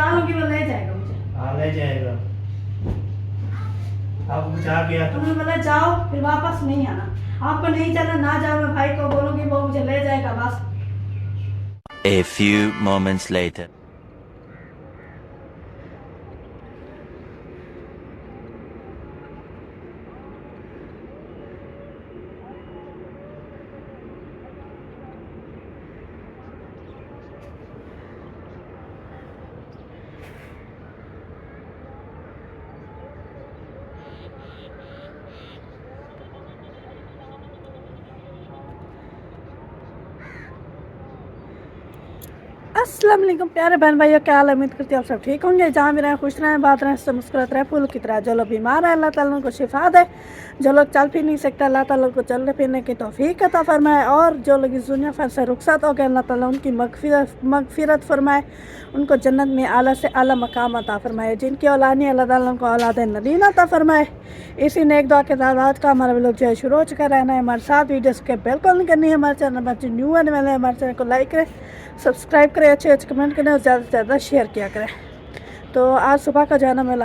बुला लूंगी, वो ले जाएगा मुझे। हाँ ले जाएगा। अब कुछ आ गया तो तुमने बोला जाओ, फिर वापस नहीं आना। आपको नहीं जाना ना जाओ, मैं भाई को बोलूंगी, वो मुझे ले जाएगा बस। A few moments later. अस्सलाम वालेकुम प्यारे बहन भाइयों, क्या हाल है? उम्मीद करती हूँ आप सब ठीक होंगे। जहाँ भी रहें खुश रहें, बात रहें, सब मुस्कुराते रहें, फूल की तरह। जो लोग बीमार है अल्लाह ताला उनको शिफा दे, जो लोग चल फिर नहीं सकते अल्लाह ताला उनको चलने फिरने की तौफीक अता फरमाए, और जो लोग इस दुनिया फर से रुखसत हो गए अल्लाह ताला उनकी मगफिरत फरमाए, उनको जन्नत में आला से आला मकाम अता फरमाए। जिनकी औलाद नहीं अल्लाह ताला उनको औलाद नदीन अता फरमाए। इसी नेक दुआ के साथ आज का हमारा लोग जो है शुरू हो चुका रहना है। हमारे साथ वीडियोस के बिल्कुल नहीं करनी है। हमारे चैनल पर जो न्यू आने वाले हैं हमारे चैनल को लाइक करें, सब्सक्राइब करें, अच्छे अच्छे कमेंट करें और ज़्यादा से ज़्यादा शेयर किया करें। तो आज सुबह का जो है ना मैं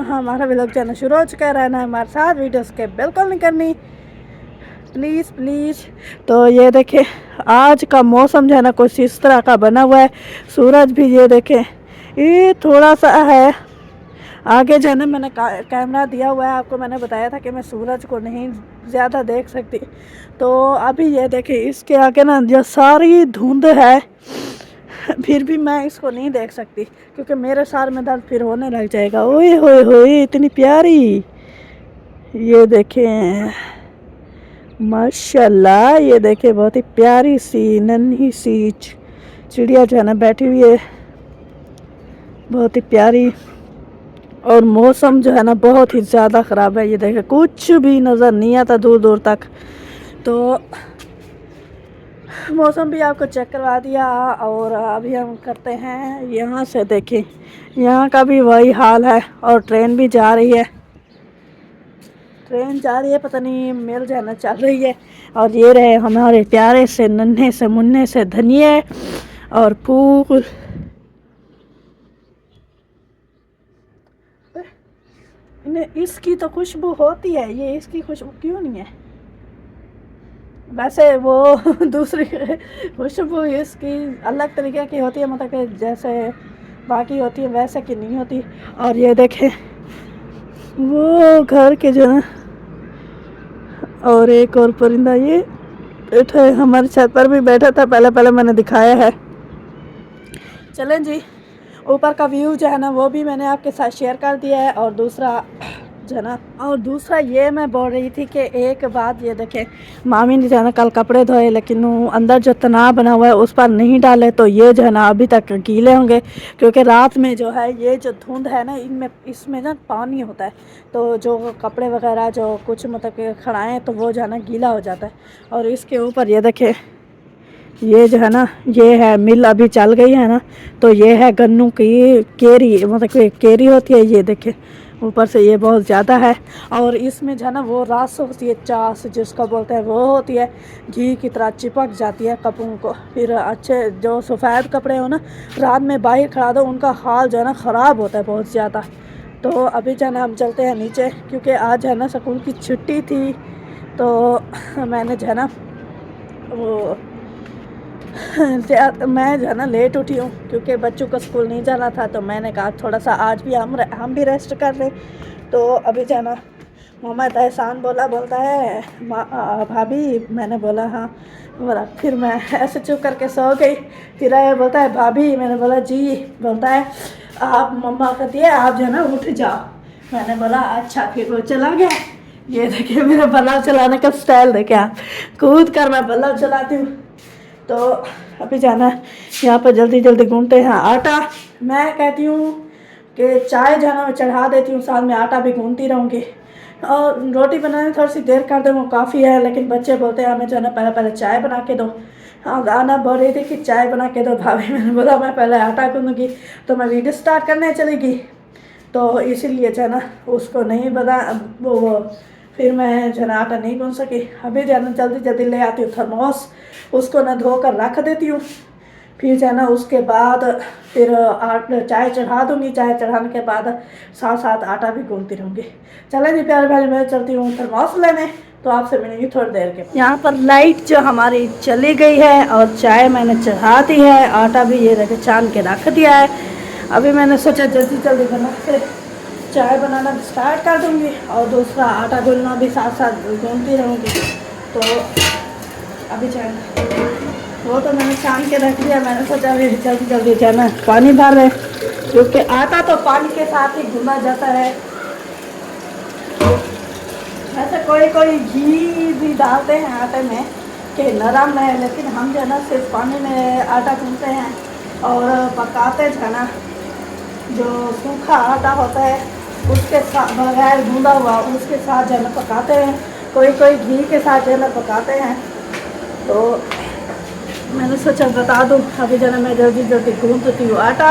हमारा व्लॉग जो है ना शुरू हो चुका है। रहना है हमारे साथ, वीडियोस के बिल्कुल नहीं करनी, प्लीज़ प्लीज़। तो ये देखें आज का मौसम जो है ना कुछ इस तरह का बना हुआ है। सूरज भी ये देखें ये थोड़ा सा है आगे जो है ना, मैंने कैमरा दिया हुआ है, आपको मैंने बताया था कि मैं सूरज को नहीं ज़्यादा देख सकती। तो अभी ये देखिए इसके आगे ना जो सारी धुंध है, फिर भी मैं इसको नहीं देख सकती क्योंकि मेरे सार में दर्द फिर होने लग जाएगा। ओए होए होए इतनी प्यारी, ये देखें माशाल्लाह, ये देखें बहुत ही प्यारी सी नन्ही सी चिड़िया जो है ना बैठी हुई है, बहुत ही प्यारी। और मौसम जो है ना बहुत ही ज़्यादा ख़राब है। ये देखें कुछ भी नज़र नहीं आता दूर दूर तक। तो मौसम भी आपको चेक करवा दिया और अभी हम करते हैं यहाँ से। देखें यहाँ का भी वही हाल है और ट्रेन भी जा रही है, ट्रेन जा रही है, पता नहीं मेल जाना चल रही है। और ये रहे हमारे प्यारे से नन्हे से मुन्ने से धनिए और फूल। इसकी तो खुशबू होती है, ये इसकी खुशबू क्यों नहीं है? वैसे वो दूसरी खुशबू इसकी अलग तरीके की होती है, मतलब कि जैसे बाकी होती है वैसे की नहीं होती। और ये देखें वो घर के जो है और एक और परिंदा ये बैठा है, हमारी छत पर भी बैठा था, पहले मैंने दिखाया है। चलें जी, ऊपर का व्यू जो है ना वो भी मैंने आपके साथ शेयर कर दिया है। और दूसरा जो है ना, और दूसरा ये मैं बोल रही थी कि एक बात ये देखें, मामी ने जो है ना कल कपड़े धोए लेकिन वो अंदर जो तनाव बना हुआ है उस पर नहीं डाले, तो ये जो है ना अभी तक गीले होंगे क्योंकि रात में जो है ये जो धुंध है ना इसमें ना पानी होता है, तो जो कपड़े वगैरह जो कुछ मतलब कि खड़ाएँ तो वो जो है ना गीला हो जाता है। और इसके ऊपर ये देखें ये जो है ना ये है मिल अभी चल गई है ना, तो ये है गन्नू की केरी, मतलब कि केरी होती है। ये देखें ऊपर से ये बहुत ज़्यादा है। और इसमें जो है ना वो रस होती है, चास जिसको बोलते हैं, वो होती है, घी की तरह चिपक जाती है कपड़ों को। फिर अच्छे जो सफ़ेद कपड़े हो ना रात में बाहर खड़ा दो, उनका हाल जो है ना ख़राब होता है बहुत ज़्यादा। तो अभी जो है ना हम चलते हैं नीचे क्योंकि आज है ना स्कूल की छुट्टी थी, तो मैंने जो है ना वो मैं जो है ना लेट उठी हूँ क्योंकि बच्चों को स्कूल नहीं जाना था, तो मैंने कहा थोड़ा सा आज भी हम भी रेस्ट कर लें। तो अभी जो है ना मोहम्मद एहसान बोलता है भाभी, मैंने बोला हाँ, बोला फिर मैं ऐसे चुप करके सो गई। फिर बोलता है भाभी, मैंने बोला जी, बोलता है आप मम्मा को दिए, आप जो है ना उठ जाओ। मैंने बोला अच्छा, फिर वो चला गया। ये देखिए मेरा बल्ब चलाने का स्टाइल देखे आप, कूद कर मैं बल्ब चलाती हूँ। तो अभी जाना यहाँ पर जल्दी जल्दी घूमते हैं। आटा मैं कहती हूँ कि चाय जो है ना मैं चढ़ा देती हूँ, साथ में आटा भी गूंथती रहूँगी। और रोटी बनाने थोड़ी सी देर कर दे वो काफ़ी है, लेकिन बच्चे बोलते हैं हमें जो है ना पहले चाय बना के दो। हाँ गाना बोल रही थी कि चाय बना के दो भाभी, मैंने बोला मैं पहले आटा गूंदूँगी तो मैं वीडियो स्टार्ट करने चलेगी, तो इसीलिए जो है ना उसको नहीं बता वो फिर मैं जो है ना आटा नहीं गूंद सकी। अभी जो है ना जल्दी जल्दी ले आती हूँ थर्मोस, उसको ना धोकर रख देती हूँ। फिर जो है ना उसके बाद फिर चाय चढ़ा दूँगी। चाय चढ़ाने के बाद साथ साथ आटा भी गूंथती रहूँगी। चलें जी प्यारे भाई, मैं चलती हूँ थर्मोस लेने, तो आपसे मिलेंगी थोड़ी देर के बाद। यहाँ पर लाइट जो हमारी चली गई है और चाय मैंने चढ़ा दी है, आटा भी ये रखे छान के रख दिया है। अभी मैंने सोचा जल्दी जल्दी बना के चाय बनाना स्टार्ट कर दूँगी और दूसरा आटा गूंथना भी साथ साथ गूंथती रहूँगी। तो अभी चाय वो तो मैंने छान के रख दिया। मैंने सोचा अभी जल्दी जल्दी जो है ना पानी भर रहे, क्योंकि आटा तो पानी के साथ ही गूंदा जाता है। वैसे कोई कोई घी भी डालते हैं आटे में कि नरम है, लेकिन हम जो है ना सिर्फ पानी में आटा गूंथते हैं और पकाते जो है ना जो सूखा आटा होता है उसके साथ बगैर गूंदा हुआ उसके साथ जो है ना पकाते हैं। कोई कोई घी के साथ जो है ना पकाते हैं। तो मैंने सोचा बता दूँ, अभी जो है मैं जल्दी जल्दी गूंथती हूँ आटा,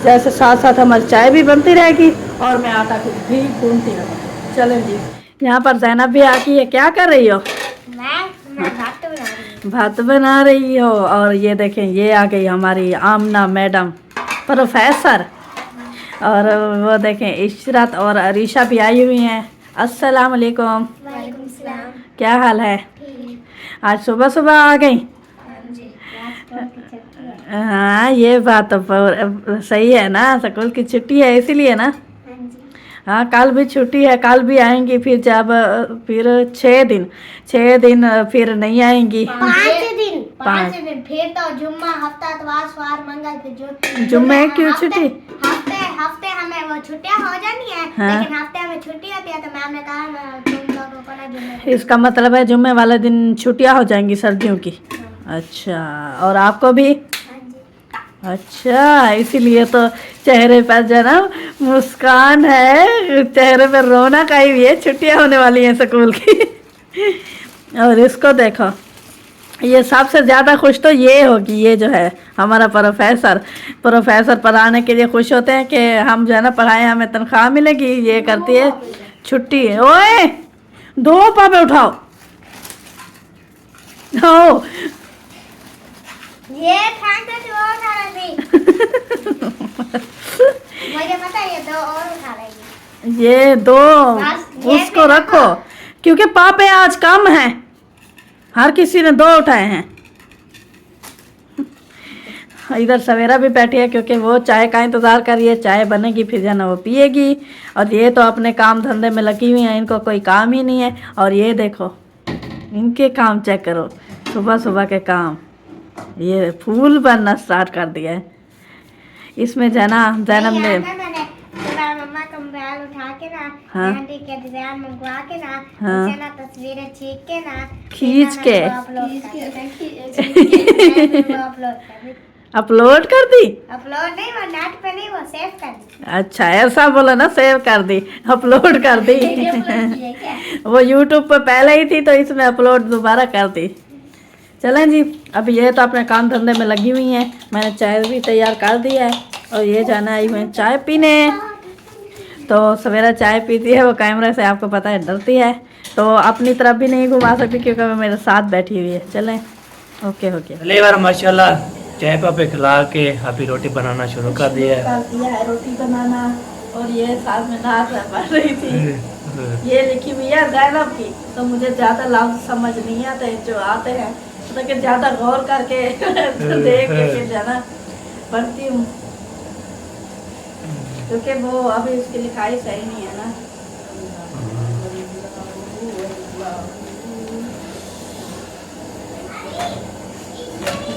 जैसे साथ साथ हमारी चाय भी बनती रहेगी और मैं आटा को भी गूंथती रहूँगी। चलें जी, यहाँ पर ज़ैनब भी आकी है। क्या कर रही हो? मैं भात बना रही हूँ। भात बना रही हो। और ये देखें, ये आ गई हमारी आमना मैडम प्रोफेसर। और वो देखें इशरत और अरीशा भी आई हुई हैं। अस्सलाम वालेकुम। वालेकुम सलाम। क्या हाल है? ठीक। आज सुबह सुबह आ गई? हाँ जी। रात की छुट्टी है। हाँ ये बात तो सही है ना, स्कूल की छुट्टी है इसीलिए ना। हाँ जी। हाँ कल भी छुट्टी है, कल भी आएंगी। फिर जब फिर 6 दिन फिर नहीं आएंगी। 5 दिन फिर तो जुम्मा हफ्ता इतवार सोमवार मंगल फिर जुम्मे क्यों छुट्टी? हफ्ते हमें वो छुट्टियां हो जानी है। हाँ। लेकिन हफ्ते हमें छुट्टी होती है तो मैम ने कहा तुम लोगों को ना जुम्मे। इसका मतलब है जुम्मे वाले दिन छुट्टियां हो जाएंगी सर्दियों की। अच्छा, और आपको भी? हाँ जी। अच्छा, इसीलिए तो चेहरे पर जो है ना मुस्कान है, चेहरे पर रौनक आई हुई है। छुट्टियां होने वाली हैं स्कूल की। और इसको देखो, ये सबसे ज़्यादा खुश तो ये होगी, ये जो है हमारा प्रोफेसर पढ़ाने के लिए खुश होते हैं कि हम जो है ना पढ़ाएं, हमें तनख्वाह मिलेगी। ये करती है छुट्टी। ओए 2 पापे उठाओ। हो ये ठान तो जो उठा रही थी। मुझे पता है ये 2 और उठा लेगी। ये 2 बस, ये उसको भी रखो, क्योंकि पापे आज कम हैं, हर किसी ने 2 उठाए हैं। इधर सवेरा भी बैठी है क्योंकि वो चाय का इंतज़ार कर रही है। चाय बनेगी फिर जाना वो पिएगी। और ये तो अपने काम धंधे में लगी हुई हैं, इनको कोई काम ही नहीं है। और ये देखो इनके काम चेक करो, सुबह सुबह के काम। ये फूल बनना स्टार्ट कर दिया है। इसमें जना ज़ैनब ने मैंने सुबह मम्मा का मोबाइल उठा के ना हाँ। मेहंदी के डिजाइन मंगवा के ना हाँ। उसे ना तस्वीरें खींच के अपलोड अपलोड कर दी। कर दी। अपलोड नहीं, वो नेट पे नहीं, वो सेव कर दी। अच्छा ऐसा बोला ना, सेव कर दी, अपलोड कर दी। वो यूट्यूब पर पहले ही थी तो इसमें अपलोड दोबारा कर दी। चलें जी, अब ये तो अपने काम धंधे में लगी हुई हैं। मैंने चाय भी तैयार कर दी है और ये जाना आई हुई है चाय पीने। तो सवेरा चाय पीती है, वो कैमरे से आपको पता है डरती है, तो अपनी तरफ भी नहीं घुमा सकती क्योंकि वो मेरे साथ बैठी हुई है। चलें, ओके ओके। पहले बार माशाल्लाह चाय पापे खिला के अभी रोटी बनाना शुरू कर दिया है। कर दिया है रोटी बनाना। और ये साथ में नाच पढ़ रही थी। ये लिखी हुई है ज़ैनब की, तो मुझे ज़्यादा लफ्ज़ समझ नहीं आते, जो आते हैं लेकिन ज़्यादा गौर करके देख के जाना पढ़ती हूँ, क्योंकि वो अभी उसकी लिखाई सही नहीं है ना।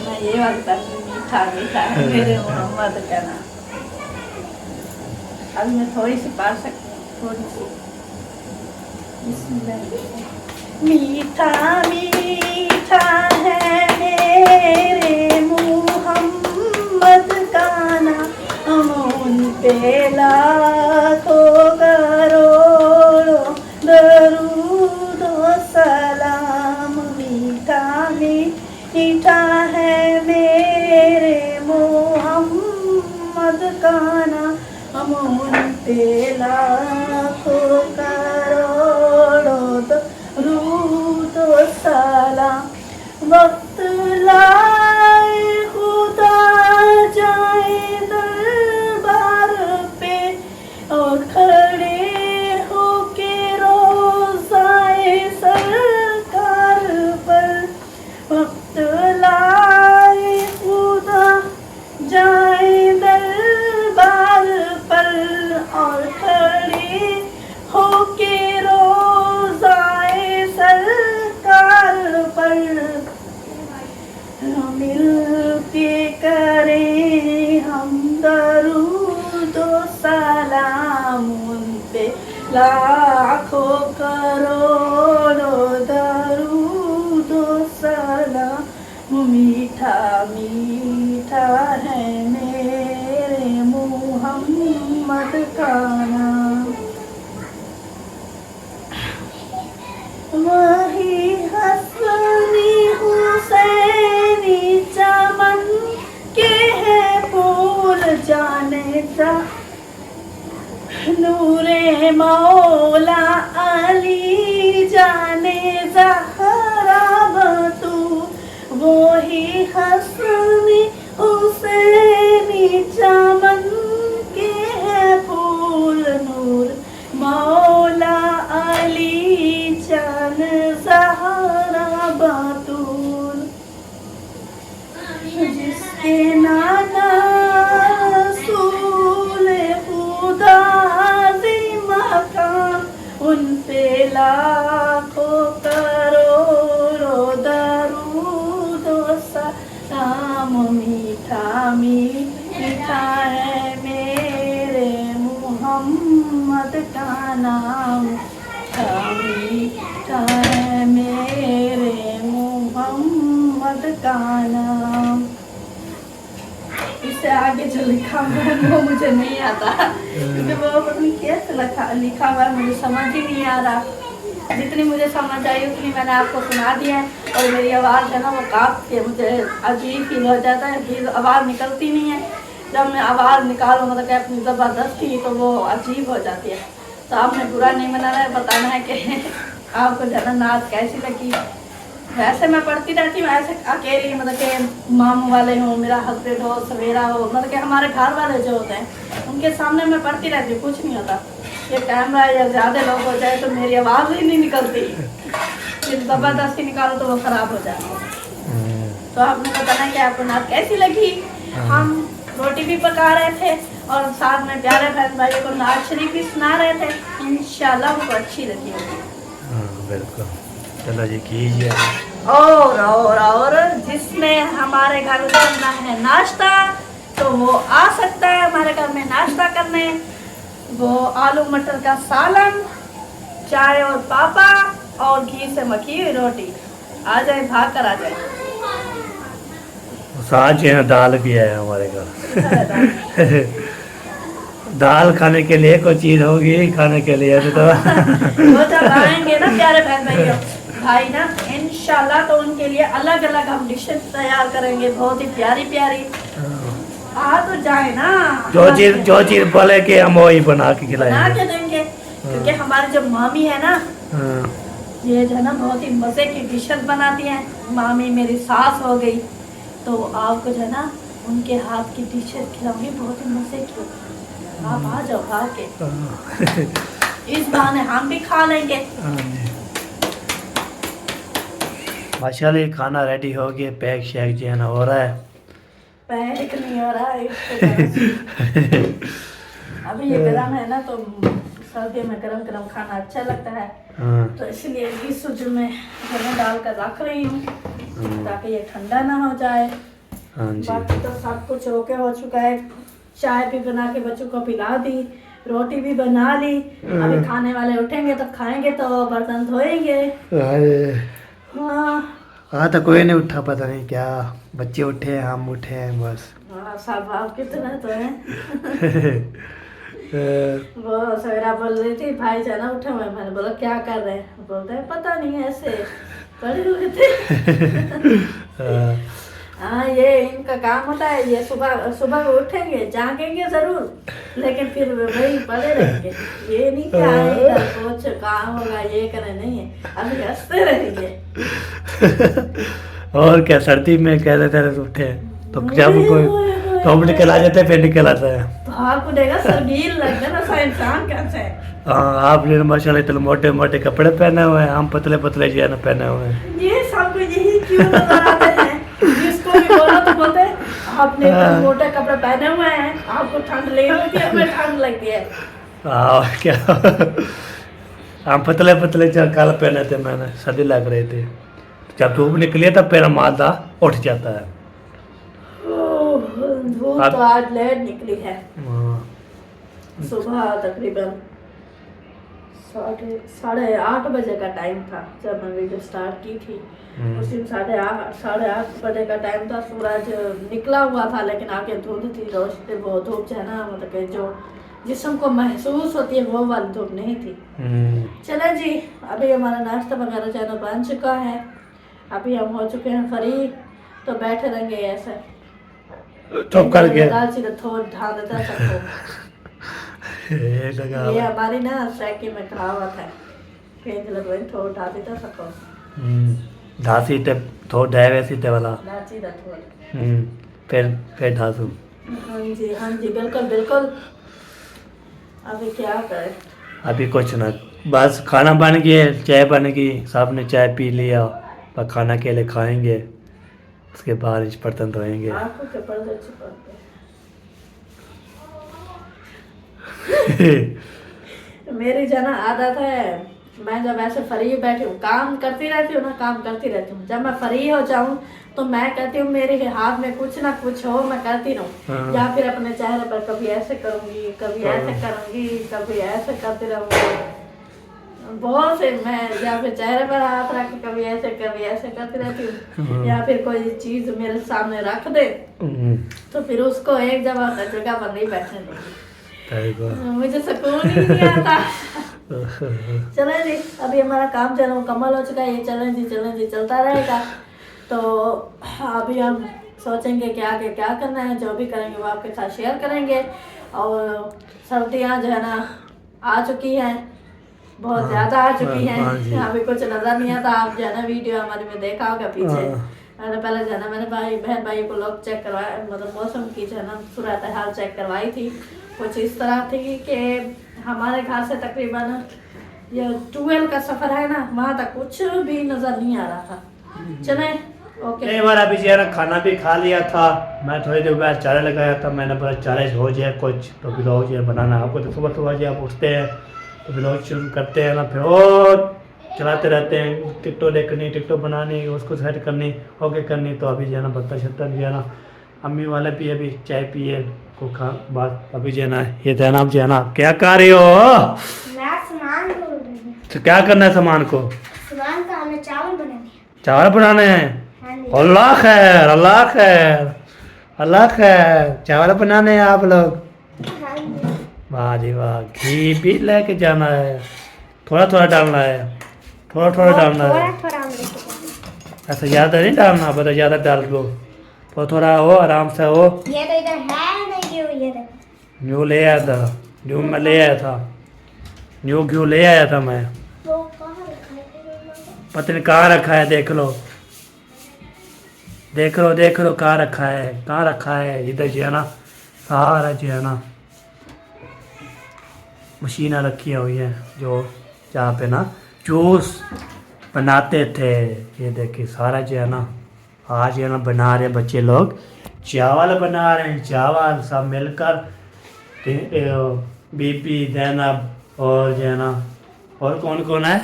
मैं ये वाली मीठा मीठा है मेरे मोहम्मद का ना। अब मैं थोड़ी सी पढ़ सकती हूँ, थोड़ी सी। मीठा मीठा है मेरे मोहम्मद का नाम, उन पे लाखों करोड़ों दरूद व सलाम। मीठा मीठा है मेरे मोहम्मद का नाम, उन पे लाखों करोड़ों दरूद व सलाम। वक्त लाए खुद लाखों करोड़ों दरूदो सलाम मीठा मीठा है मेरे मोहम्मद का नाम। वही हसनी हुसैनी चमन के है फूल जाने जा नूरे मौला अली जाने ज़हरा बतू। वही हसनी हुसैनी चमन के है फूल नूर मौला अली जान ज़हरा बतूल। जिसके नाना रसूल खुदा मकाम उन पे लाखों करोड़ों दरूदो सलाम मीठा मीठा है मेरे मोहम्मद का नाम। मीठा है मेरे मोहम्मद का नाम। इससे आगे जो लिखा हुआ है वो मुझे नहीं आता, क्योंकि वो पता नहीं कैसे लिखा हुआ है, मुझे समझ ही नहीं आ रहा। जितनी मुझे समझ आई उतनी मैंने आपको सुना दिया है। और मेरी आवाज़ है ना वो काँप के मुझे अजीब फील हो जाता है, फिर आवाज़ निकलती नहीं है। जब मैं आवाज़ निकालूँ मतलब कि अपनी ज़बरदस्ती तो वो अजीब हो जाती है। तो आपने बुरा नहीं मनाना है, बताना है कि आपको ज़्यादा नाच कैसी लगी। वैसे मैं पढ़ती रहती हूँ ऐसे अकेली, मतलब कि मामू वाले हों, मेरा हस्बैंड हो, सवेरा हो, मतलब कि हमारे घर वाले जो होते हैं उनके सामने मैं पढ़ती रहती हूँ, कुछ नहीं होता। ये कैमरा या ज़्यादा लोग हो जाए तो मेरी आवाज़ ही नहीं निकलती, फिर ज़बरदस्ती निकालो तो वो ख़राब हो जाती है। तो आपने बताना कि आपको नाच कैसी लगी। हम रोटी भी पका रहे थे और साथ में प्यारे बहन भाई को नाच शरीफ भी सुना रहे थे। इंशाल्लाह उनको अच्छी लगी होगी। बिल्कुल, चलो जी कीजिए। और जिसमें हमारे घर करना है नाश्ता तो वो आ सकता है हमारे घर में नाश्ता करने। वो आलू मटर का सालन, चाय और पापा और घी से मखी हुई रोटी। आ जाए, भाग कर आ जाए। साज है, दाल भी है हमारे घर। दाल खाने के लिए कोई चीज़ होगी, खाने के लिए तो वो जब आएंगे ना प्यारे बहन भाई ना इंशाल्लाह तो उनके लिए अलग अलग हम डिशेस तैयार करेंगे, बहुत ही प्यारी प्यारी। आ तो जाए ना, जो चीज बोले कि हम वही बना के बना खिलाएंगे। के देंगे, क्योंकि हमारी जो मामी है ना ये जो है ना बहुत ही मज़े की डिशेस बनाती हैं। मामी मेरी सास हो गई, तो आपको जो है ना उनके हाथ की डिशेस खिलाऊंगी, बहुत ही मज़े की। आप आ जाओ खा के, इस बहाने हम भी खा लेंगे। माशाल्लाह खाना रेडी हो गया, पैक शैक जो है ना हो रहा है। पैक नहीं हो रहा है अभी ये गर्म है ना, तो सर्दियों में गरम गरम खाना अच्छा लगता है। तो इसलिए इस सूज में घर में डाल कर रख रही हूँ ताकि ये ठंडा ना हो जाए। बाकी तो सब कुछ ओके हो चुका है। चाय भी बना के बच्चों को पिला दी, रोटी भी बना ली। अभी खाने वाले उठेंगे तब खाएंगे, तो बर्तन धोएंगे। हाँ तो कोई नहीं उठा, पता नहीं क्या बच्चे उठे हैं, हम उठे हैं बस। हाँ सब आप कितना तो है। वो सवेरा बोल रही थी भाई जाना उठे हुए, मैंने बोला क्या कर रहे हैं, बोलते हैं पता नहीं ऐसे पड़े हुए थे। हाँ ये इनका काम होता है, ये सुबह सुबह उठेंगे जागेंगे जरूर, लेकिन फिर वही पड़े रहेंगे। ये नहीं कि आए कुछ काम होगा ये करे, नहीं है, अभी हंसते रहेंगे। और क्या सर्दी में कह देते रहे उठे तो जब कोई तो निकल आ जाते फिर निकल आता है। भाग उड़ेगा, सरगील लगता है ना सा इंसान कैसे। हाँ आपने माशाल्लाह इतने मोटे मोटे कपड़े पहने हुए हैं, हम पतले पतले जो है ना पहने हुए हैं। ये सबको यही क्यों नजर आते हैं, जिसको भी बोलो तो बोलते हैं आपने मोटे कपड़े पहने हुए हैं, आपको ठंड लगती है, हमें ठंड लगती है। हाँ क्या हम पतले पतले कल पहने थे, मैंने सर्दी लग रही थी, जब धूप निकली तब मेरा मादा उठ जाता है। धूप तो आज लेट निकली है, सुबह तकरीबन 8:30 बजे का टाइम था जब मैं वीडियो स्टार्ट की थी। उस दिन 8:30 बजे का टाइम था। सूरज निकला हुआ था लेकिन आगे धुंध थी, रोशनी वो धूप जो है ना मतलब कि जो जिस्म को महसूस होती है वो वाली धूप नहीं थी। चले जी, अभी हमारा नाश्ता वगैरह जो है ना बन चुका है। अभी हम हो चुके हैं फ्री, तो बैठे रहेंगे ऐसे चुप करके सीधा थोड़ा ढा देता सबको। ये हमारी ना सैकी में कहावत है, पेंच लगवाई थोड़ा ढा देता सबको। धासी ते थोड़ा डायवे सीते वाला नाची दा थोड़ा। फिर धासू। हाँ जी बिल्कुल बिल्कुल। अभी क्या करें? अभी कुछ ना, बस खाना बन गया, चाय बन गई, सब ने चाय पी लिया, बस खाना के लिए खाएंगे, उसके बाद इस बर्तन धोएंगे। आपको क्या पर्दे छुपाते? मेरी जना आदत है, मैं जब ऐसे फ्री बैठी हूँ काम करती रहती हूँ ना, काम करती रहती हूँ। जब मैं फ्री हो जाऊँ तो मैं कहती हूँ मेरे हाथ में कुछ ना कुछ हो, मैं करती रहूँ। या फिर अपने चेहरे पर कभी ऐसे करूँगी, कभी ऐसे करूँगी, कभी ऐसे करती रहूँगी। बहुत से मैं या फिर चेहरे पर हाथ रख के कभी ऐसे करती रहती हूँ। या फिर कोई चीज़ मेरे सामने रख दे तो फिर उसको एक जगह पर नहीं बैठने देगी, मुझे सुकून ही नहीं आता। चलें जी, अभी हमारा काम चलो मुकम्मल हो चुका है। ये चलें जी चलता रहेगा। तो अभी हम सोचेंगे कि आगे क्या करना है, जो भी करेंगे वो आपके साथ शेयर करेंगे। और सर्दियाँ जो है ना आ चुकी हैं, बहुत ज़्यादा आ चुकी हैं। अभी कुछ नज़र नहीं आता। आप जो है ना वीडियो हमारे में देखा होगा पीछे, मैंने पहले जो है ना मैंने बहन भाई को लोग चेक करवाया, मतलब मौसम की जो है ना सूरत हाल चेक करवाई थी। कुछ इस तरह थी कि हमारे घर से तकरीबन ये 12 का सफ़र है ना, वहाँ तक कुछ भी नज़र नहीं आ रहा था। चले ओके। एक बार अभी जो खाना भी खा लिया था, मैं थोड़ी देर बाद चारा लगाया था, मैंने बोला चारा हो जाए कुछ तो ब्लॉग जो है बनाना। आपको तो सुबह जो आप उठते हैं तो ब्लॉग शुरू करते हैं ना, फिर और चलाते रहते हैं, टिकटॉक देखनी, टिकटॉक बनानी, उसको सेट करनी, ओके करनी। तो अभी जो है ना बर्तन शर्तन जो है ना अम्मी वाले भी अभी चाय पिए को खा बात। अभी जो है ना ये जनाब जो है ना क्या कर रही हो? मैं सामान बोल रही हूँ। तो क्या करना है सामान को? सामान का हमें चावल बनाने हैं। चावल बनाने हैं? हाँ जी। अल्लाह खैर, अल्लाह खैर, अल्लाह खैर, चावल बनाने हैं आप लोग? हाँ जी। वाह जी वाह। घी भी लेके जाना है? थोड़ा थोड़ा डालना है? थोड़ा थोड़ा डालना है? थोड़ा हम लेके जाएंगे। ऐसा ज़्यादा नहीं डालना, बता ज़्यादा डाल दो, थोड़ा थोड़ा हो, आराम से हो। ये तो इधर है नहीं, ये देखो। न्यू ले आया था, न्यू मैं ले आया था, न्यू घी ले आया था मैं। वो कहाँ रखा है? पता नहीं कहाँ रखा है, देख लो देख लो कहाँ रखा है, कहाँ रखा है। इधर जो है ना सारा जो है ना मशीनें रखी हुई हैं जो जहाँ पे ना जूस बनाते थे। ये देखिए सारा जो है ना आज है ना बना रहे बच्चे लोग, चावल बना रहे हैं, चावल सब मिलकर। बीबी, ज़ैनब और जो है ना और कौन कौन है?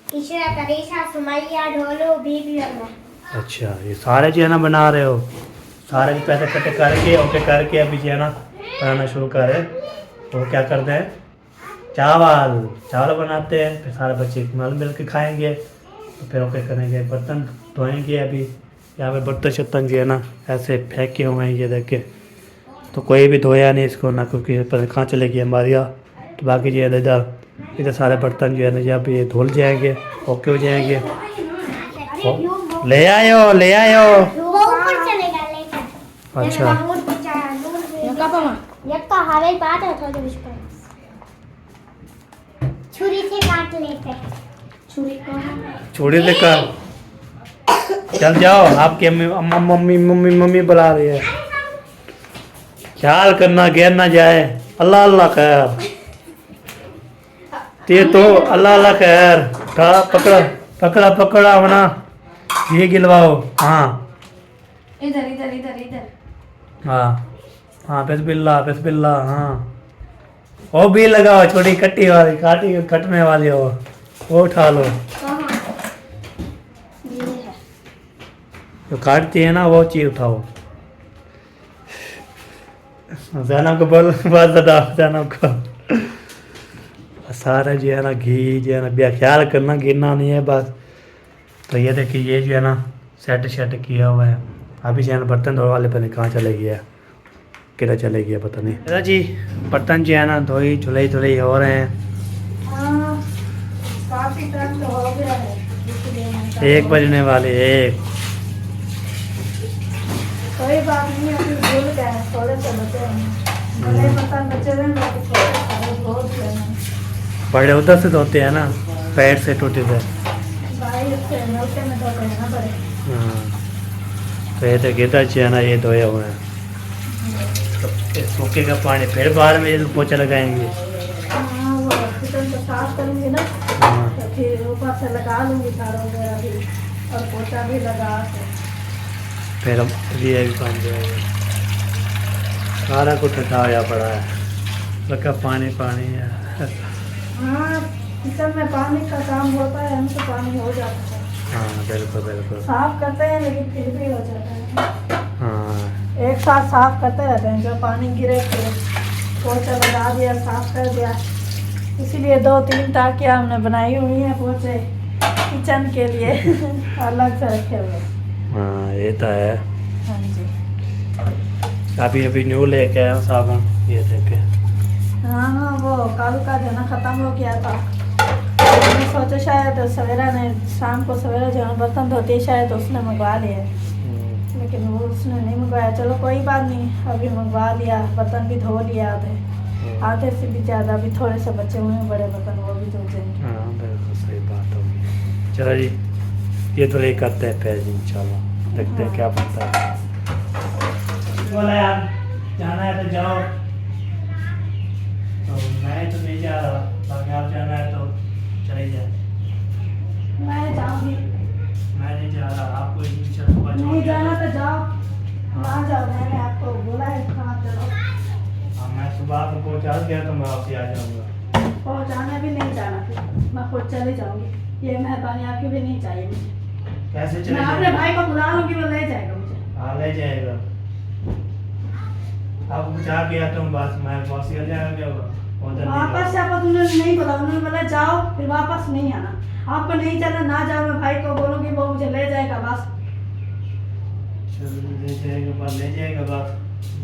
किशोर, करीशा, सुमैया, ढोलू, बीबी और मैं। अच्छा, ये सारे जो है ना बना रहे हो, सारे पैसे इकट्ठे करके ओके करके अभी जो है ना बनाना शुरू करें। तो क्या करते हैं, चावल बनाते हैं, फिर सारे बच्चे मिल के खाएंगे, तो फिर ओके करेंगे। बर्तन धोएंगे। अभी यहाँ पे बर्तन शर्तन जो है ना ऐसे फेंके हुए हैं, ये देखे तो कोई भी धोया नहीं इसको ना, क्योंकि पता कहाँ चले गई हमारी। तो बाकी जो है इधर सारे बर्तन जो है ना जब ये धुल जाएंगे ओके हो जाएंगे। ले आयो वो ऊपर चलेगा लेकर। अच्छा यक्का हवे बात है थोड़ी कुछ पर छुरी से काट लेते हैं। छुरी को छोड़ी लेकर चल जाओ, आपके मम्मी बुला रही है। ख्याल करना गिर ना जाए। अल्लाह अल्लाह खैर, ते तो अल्लाह खैर। पकड़ा वना ये गिलवाओ। हाँ इधर हाँ बिस्मिल्लाह। हाँ वो भी लगाओ, छोटी कट्टी वाली कटने वाली हो, वो उठा लो। जो काटती है ना वो चीज उठाओ। ज़ैनब को बोल, बात बता ज़ैनब को। सारा जो है ना घी जो है ना बेख्याल ख्याल करना गिरना नहीं है बस। तो ये देखिए ये जो है ना सेट शेट किया हुआ है। अभी जो है ना बर्तन धोने वाले पता नहीं कहाँ चले गया, किधर चले गया पता नहीं। दादा जी बर्तन जो है ना धोई धुलाई हो रहे हैं। हाँ, काफी टाइम तो हो गया है, इसलिए मैंने कहा 1 बजने वाले 1। कोई बात नहीं, अभी भूल गए हैं, थोड़े से बचे हैं। बड़े बर्तन बचे हुए हैं, बाकी छोटे सारे धो दिए हैं। बड़े उधर से धोते हैं ना, पैर से टूटे थे। भाई से नलके में धोते हैं ना बड़े। हाँ तो ये तो गेता जो है ना ये धोए हुए हैं। तो ये सूखे का पानी फिर बाद में ये पोछा लगाएंगे। हाँ, वो किचन को साफ करूँगी ना, हाँ तो फिर ऊपर से लगा लूँगी झाड़ू वगैरह भी, और पोछा भी लगा के। फिर हम ये भी काम जाएगा। सारा कुछ हटाया पड़ा है, लगा पानी पानी है। हाँ, किचन में पानी का काम होता है, हमसे पानी हो जाता है। हाँ बिल्कुल बिल्कुल। साफ करते हैं लेकिन फिर भी हो जाता है। हाँ एक साथ साफ करते रहते हैं, जो पानी गिरे फिर पोछा लगा दिया, साफ कर दिया। इसीलिए 2-3 टाकियाँ हमने बनाई हुई हैं पोछे किचन के लिए अलग से रखे हुए। हाँ ये तो है। हाँ जी। अभी न्यू लेके आया हूँ साबुन, ये देखे। हाँ, वो कल का जो ना ख़त्म हो गया था। मैंने सोचा शायद सवेरा ने शाम को सवेरा जो है बर्तन धोती है शायद उसने मंगवा लिया है, लेकिन वो उसने नहीं मंगवाया। चलो कोई बात नहीं, अभी मंगवा लिया, बर्तन भी धो लिया आधे से भी ज़्यादा। अभी थोड़े से बचे हुए हैं बड़े बर्तन, वो भी धो देंगे। हाँ बिल्कुल सही बात होगी। चलो जी ये तो एक करते हैं फिर इंशाल्लाह, देखते हैं क्या बनता है। बोला यार जाना है तो जाओ, तो मैं तो नहीं जा रहा, बाकी आप जाना है तो चले जाए। मैं जाऊँगी, मैं नहीं जा रहा, आपको इंशाल्लाह नहीं जाना तो जाओ, ना जाओ, मैंने आपको बोला है कहाँ चलो। हाँ मैं सुबह को पहुँचा दिया तो मैं आपसे आ जाऊँगा। पहुँचाना भी नहीं जाना, फिर मैं खुद चली जाऊँगी। ये मेहरबानी आपकी भी नहीं चाहिए मुझे। कैसे मैं चले अपने जाएंगे? भाई को बुला लूँगी, वो ले जाएगा मुझे। हाँ ले जाएगा। आप कुछ आ गया तुम बस मैं बस ही आ जाएगा क्या हुआ? उधर नहीं वापस से आपको उन्होंने नहीं बोला, उन्होंने बोला जाओ फिर वापस नहीं आना। आपको नहीं चलना ना जाओ, मैं भाई को बोलूँगी, वो मुझे ले जाएगा बस। चलो ले जाएगा बस, ले जाएगा बस,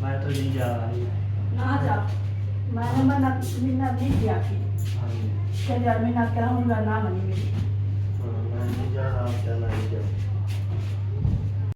मैं तो नहीं जा रहा ये। ना जाओ, मैंने मिन्नत नहीं किया थी, हाँ जी। चलिए मिन्नत कराऊँगा, ना मनी मेरी। हाँ, मैं नहीं जा रहा, आप चला ही जाओ।